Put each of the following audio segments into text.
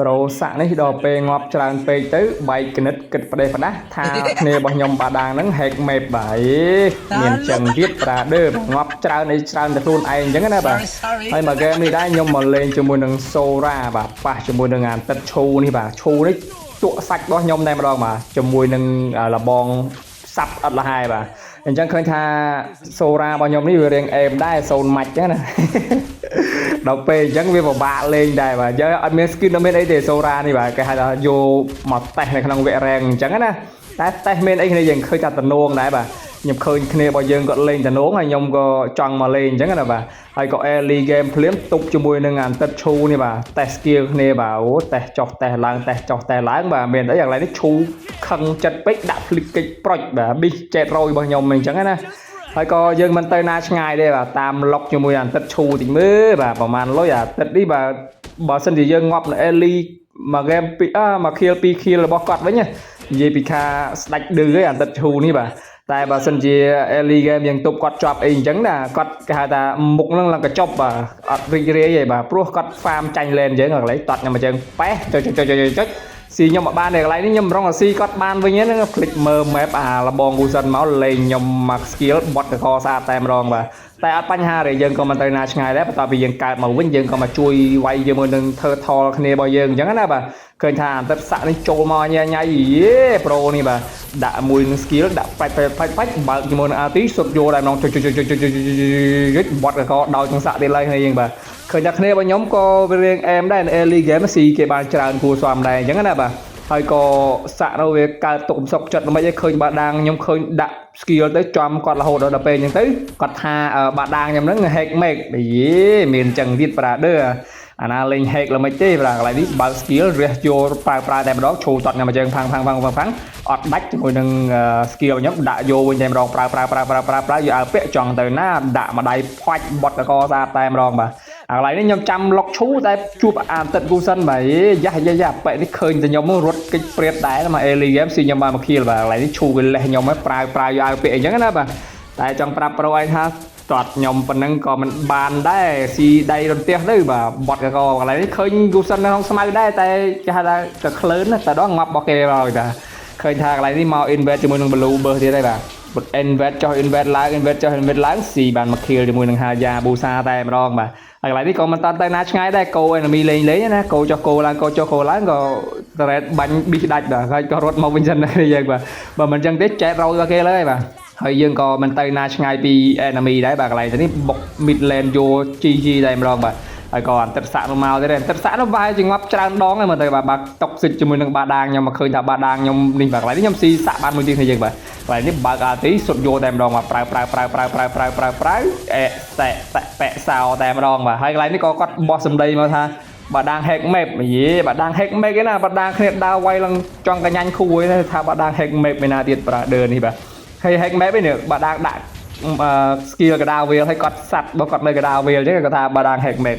ប្រូសាក់នេះដល់ពេលងាប់ច្រើនពេកទៅបែកគណិតគិតប្រទេសប្រដាស់ថាគ្នារបស់ខ្ញុំបាដាងហ្នឹងហែកមេបបាទមានចឹងទៀតប្រាដឺងាប់ច្រើនអីច្រើនតែខ្លួនឯងអញ្ចឹងណាបាទហើយមកហ្គេមនេះដែរខ្ញុំមកលេងជាមួយនឹងសូរ៉ាបាទប៉ះជាមួយនឹងអាទឹកឈូនេះបាទឈូនេះជក់សាច់របស់ខ្ញុំតែម្ដងបាទជាមួយនឹងលបងសាប់អត់លហើយបាទអញ្ចឹងឃើញថាសូរ៉ារបស់ខ្ញុំនេះវារៀងអេមដែរសូនម៉ាច់ចឹងណាដល់ពេលអញ្ចឹងវាពិបាកលេងដែរបាទយើងអត់មាន skin អត់មានអីទេសូរ៉ានេះបាទគេហៅថាយកមកតេស្តនៅក្នុងវគ្គរ៉េងអញ្ចឹងណាតែតេស្តមានអីគ្នាយើងឃើញថាតំណងដែរបាទខ្ញុំឃើញគ្នារបស់យើងគាត់លេងតំណងហើយខ្ញុំក៏ចង់មកលេងអញ្ចឹងណាបាទហើយក៏ early game ភ្លាមទប់ជាមួយនឹងអាទឹកឈូនេះបាទតេស្ត skill គ្នាបាទអូតេស្តចុះតេស្តឡើងតេស្តចុះតេស្តឡើងបាទមានអីយ៉ាងនេះឈូខឹងចិត្តពេកដាក់ click កិច្ចប្រុចបាទប៊ីស700របស់ខ្ញុំអញ្ចឹងណាហើយក៏យើងមិនទៅណាឆ្ងាយទេបាទតាមឡុកជាមួយអាទឹកឈូតិចមើលបាទប្រហែលលុយអាទឹកនេះបាទបើសិនជាយើងងាប់នៅ early មួយ game 2មួយ kill 2 kill របស់គាត់វិញនិយាយពីខាស្ដាច់ឌឺឯអាទឹកឈូនេះបាទតែបើសិនជា early game យើងទប់គាត់ជាប់អីអញ្ចឹងណាគាត់គេហៅថាមុខហ្នឹងឡើងកញ្ចប់បាទអត់រីករាយទេបាទព្រោះគាត់ farm ចាញ់ lane យើងកន្លែងតត់ខ្ញុំអញ្ចឹងប៉េះចុចស៊ីខ្ញុំមកបាននៅកន្លែងនេះខ្ញុំរងស៊ីគាត់បានវិញហ្នឹង click មើល map អាលបងគូសិនមកលេងខ្ញុំមក skill បត់កកស្អាតតែម្ដងបាទតែអត់បញ្ហាទេយើងក៏មិនទៅណាឆ្ងាយដែរបន្ទាប់ពីយើងកើតមកវិញយើងក៏មកជួយវាយជាមួយនឹង turtle គ្នារបស់យើងអញ្ចឹងណាបាទឃើញថាអន្តរសាក់នេះចូលមកញ៉ៃយេប្រូនេះបាទដាក់មួយនឹង skill ដាក់បាច់បើកជាមួយនឹង RT សុទ្ធយកតែម្ដងចុចបត់កកដោយក្នុងសាក់ទៀតឡើយគ្នាយើងបាទឃើញថាគ្នារបស់ខ្ញុំក៏វារៀងអែមដែរនៅ early game ស៊ីគេបានច្រើនគួរស្វាមដែរអញ្ចឹងណាបាទហើយក៏សាក់នៅវាកើតទុកកំសុកចិត្តមិនអីឃើញបាដាងខ្ញុំឃើញដាក់ skill ទៅចំគាត់រហូតដល់ពេលអញ្ចឹងទៅគាត់ថាបាដាងខ្ញុំហ្នឹង hack make យេមានអញ្ចឹងទៀតប្រាដឺអាណាលេង hack ល្មិចទេប្រាកន្លែងនេះបើ skill រះយកប្រើតែម្ដងឈូតតខ្ញុំមកជើងផាំងអត់ដាច់ជាមួយនឹង skill ខ្ញុំដាក់យកវិញតែម្ដងប្រើយកឲ្យពាក់ចង់ទៅណាដាក់មួយដៃផាច់បត់កកស្អាតតែម្ដងបាទអាកន្លែងនេះខ្ញុំចាំលុកឈូតែជួបអានទឹកគូសិនបាទយ៉ាប៉ែនេះឃើញតែខ្ញុំរត់កិច្ចព្រាតដែរមក early game ស៊ីខ្ញុំបានមក kill បាទកន្លែងនេះឈូវាលេះខ្ញុំឲ្យប្រើយកឲ្យពាក់អញ្ចឹងណាបាទតែចង់ប្រាប់ប្រូឯងថាតត់ខ្ញុំប៉ុណ្ណឹងក៏មិនបានដែរស៊ីដៃរន្ទះទៅបាទបត់កកកន្លែងនេះឃើញគូសិននៅក្នុងស្មៅដែរតែគេហៅថាក៏ក្លឿនតែដល់ងាប់របស់គេហើយបាទឃើញថាកន្លែងនេះមក invest ជាមួយនឹង blue burst ទៀតហើយបាទinvest ចុះ invest ឡើងស៊ីបានមក kill ជាមួយនឹងហាយ៉ាប៊ូសាតែម្ដងបាទហើយកន្លែងនេះក៏មិនតាន់ទៅណាឆ្ងាយដែរគោ enemy លេងណាគោចុះគោឡើងក៏ trade បាញ់ប៊ីដាច់បាទហើយក៏រត់មកវិញសិនដែរយើងបាទបើមិនអញ្ចឹងទេចែករយរបស់គេលើហើយបាទហើយយើងក៏មិនទៅណាឆ្ងាយពី enemy ដែរបាទកន្លែងនេះបុក mid lane យក GG តែម្ដងបាទហើយក៏អន្តរសាក់នោះមកទៀតអន្តរសាក់នោះវាយជាងាប់ច្រើនដងហើយមើលទៅបាទតុកសិចជាមួយនឹងបាដាងខ្ញុំមកឃើញថាបាដាងខ្ញុំនេះបាទកន្លែងនេះខ្ញុំស៊ីសាក់បានមួយទៀតគ្នាយើងបាទកន្លែងនេះបើក RT សុទ្ធយកតែម្ដងបាទប្រើប៉ែសោតែម្ដងបាទហើយកន្លែងនេះក៏គាត់បោះសម្ដីមកថាបាដាង hack map យេបាដាង hack map ឯណាបាដាងគ្នាដើរវាយឡើងចង់កញ្ញាញ់គូឯណាថាបាដាង hack map ឯណាទៀតប្រាដឺនេះបាទហើយ hack map នេះបាដាងដាក់ skill កដាវវាលឲ្យគាត់សัตว์បើគាត់នៅកដាវវាលអញ្ចឹងគាត់ថាបាដាង hack map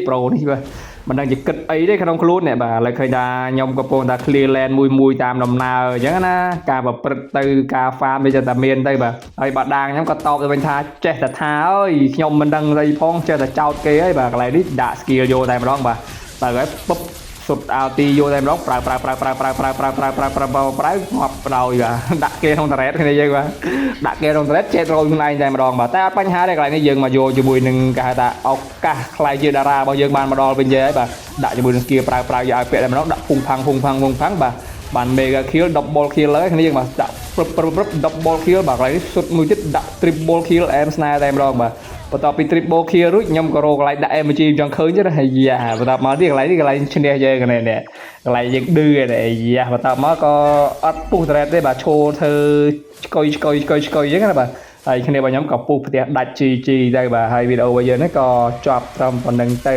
ប្រូនេះបាទមិនដឹងជាគិតអីទេក្នុងខ្លួននេះបាទឥឡូវឃើញថាខ្ញុំកំពុងតែ clear lane មួយតាមដំណើរអញ្ចឹងណាការប្រព្រឹត្តទៅការ farm វាចេះតែមានទៅបាទហើយបាដាងខ្ញុំក៏តបទៅវិញថាចេះតែថាអើយខ្ញុំមិនដឹងអីផងចេះតែចោតគេហើយបាទកន្លែងនេះដាក់ skill យកតែម្ដងបាទទៅហើយពុបសុទ្ធអាទីយកតែម្ដងប្រើងាប់ដោយបាទដាក់គេក្នុង turret គ្នាយើងបាទដាក់គេក្នុង turret ចេះរយខ្លួនឯងតែម្ដងបាទតែអត់បញ្ហាទេកន្លែងនេះយើងមកយកជាមួយនឹងគេហៅថាឱកាសខ្លាយជាតារារបស់យើងបានមកដល់វិញទេហើយបាទដាក់ជាមួយនឹង skill ប្រើយកឲ្យពាក់តែម្ដងដាក់ភុងផាំងបាទបាន mega kill double kill ហើយគ្នាយើងបាទដាក់ព្រឹប double kill បាទកន្លែងនេះសុទ្ធមួយទៀតដាក់ triple kill aim snare តែម្ដងបាទបន្ទាប់ពី triple kill រួចខ្ញុំក៏រកកន្លែងដាក់ MG ចង់ឃើញទេហើយយ៉ាបន្ទាប់មកទៀតកន្លែងនេះកន្លែងឈ្នះយើងនេះកន្លែងយើងឌឺឯយ៉ាបន្ទាប់មកក៏អត់ពុះ turret ទេបាទឈោធ្វើឆ្កុយអញ្ចឹងណាបាទហើយគ្នារបស់ខ្ញុំក៏ពុះផ្ទះដាច់ GG ទៅបាទហើយវីដេអូរបស់យើងនេះក៏ចប់ត្រឹមប៉ុណ្្នឹងទៅ